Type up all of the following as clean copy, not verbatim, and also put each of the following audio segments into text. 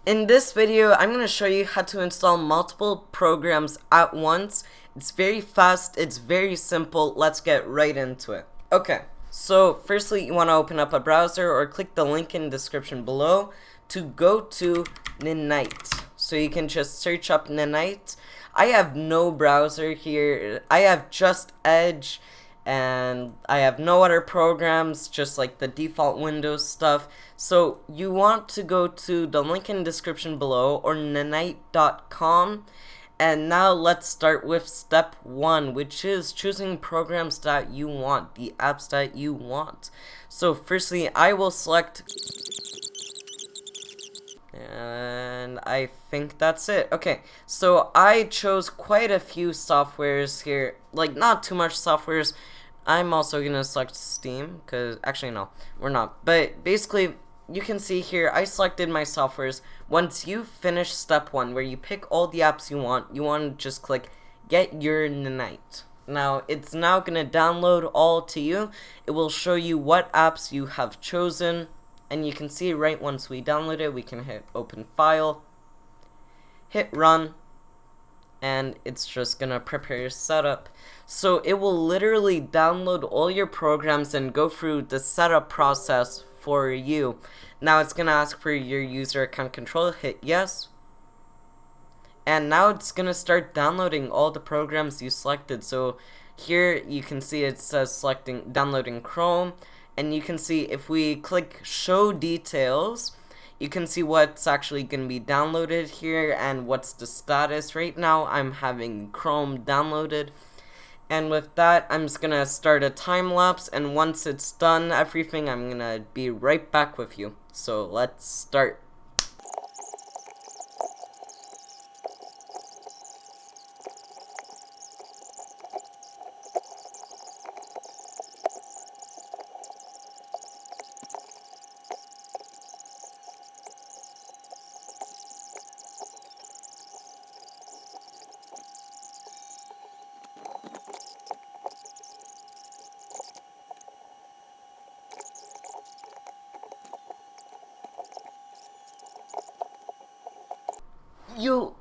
In this video, I'm going to show you how to install multiple programs at once. It's very fast, it's very simple. Let's get right into it. Okay, so firstly, you want to open up a browser or click the link in the description below to go to Ninite. So you can just search up Ninite. I have no browser here. I have just Edge, and I have no other programs, just like the default Windows stuff. So you want to go to the link in the description below or ninite.com. And now let's start with step 1, which is choosing programs that you want, the apps that you want. So firstly, I will select, and I think that's it. Okay, so I chose quite a few softwares here, like not too much softwares. I'm also gonna select Steam, because actually no, we're not. But basically, you can see here, I selected my softwares. Once you finish step 1, where you pick all the apps you want to just click Get Your Ninite. Now, it's now gonna download all to you. It will show you what apps you have chosen. And you can see right once we download it, we can hit Open File, hit Run, and it's just gonna prepare your setup. So it will literally download all your programs and go through the setup process for you. Now it's gonna ask for your user account control, hit yes. And now it's gonna start downloading all the programs you selected. So here you can see it says downloading Chrome, and you can see if we click show details, you can see what's actually going to be downloaded here and what's the status. Right now I'm having Chrome downloaded, and with that I'm just going to start a time lapse, and once it's done everything, I'm going to be right back with you. So let's start.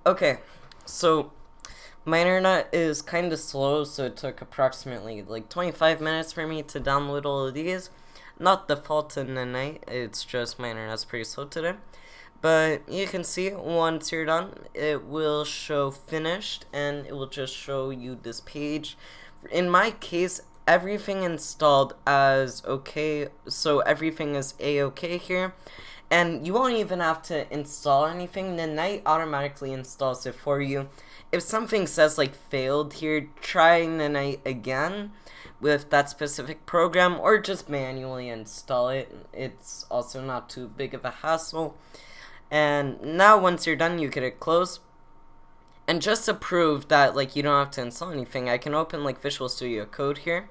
Okay, so my internet is kind of slow, so it took approximately like 25 minutes for me to download all of these. Not the fault in the night, it's just my internet's pretty slow today. But you can see once you're done, it will show finished, and it will just show you this page. In my case, everything installed as okay, so everything is a-okay here. And you won't even have to install anything. Ninite automatically installs it for you. If something says like failed here, try Ninite again with that specific program, or just manually install it. It's also not too big of a hassle. And now once you're done, you can hit close. And just to prove that like you don't have to install anything, I can open like Visual Studio Code here.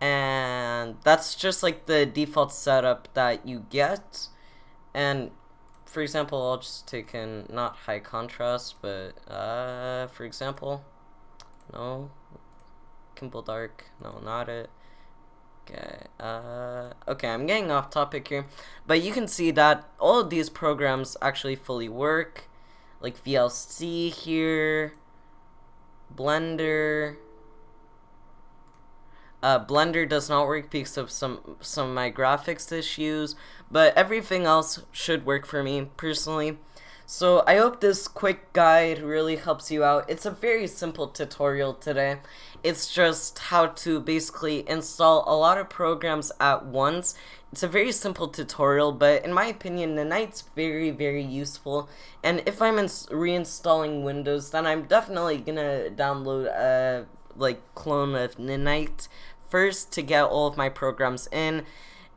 And that's just like the default setup that you get. And for example, I'll just take in not high contrast, but for example, no, Kimball Dark, no, not it. Okay, okay, I'm getting off topic here, but you can see that all of these programs actually fully work, like VLC here, Blender. Blender does not work because of some of my graphics issues, but everything else should work for me personally. So I hope this quick guide really helps you out. It's a very simple tutorial today. It's just how to basically install a lot of programs at once. It's a very simple tutorial, but in my opinion, Ninite's very, very useful. And if I'm reinstalling Windows, then I'm definitely gonna download a clone of Ninite first to get all of my programs in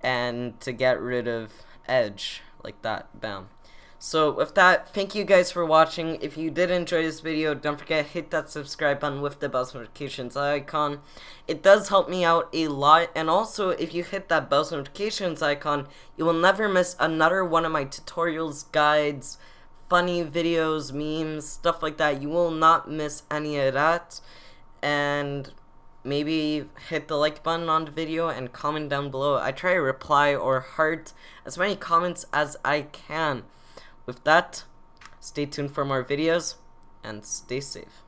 and to get rid of Edge like that. Bam. So with that, thank you guys for watching. If you did enjoy this video, don't forget hit that subscribe button with the bell notifications icon. It does help me out a lot, and also if you hit that bell notifications icon, you will never miss another one of my tutorials, guides, funny videos, memes, stuff like that. You will not miss any of that. And maybe hit the like button on the video and comment down below. I try to reply or heart as many comments as I can. with that, stay tuned for more videos and stay safe.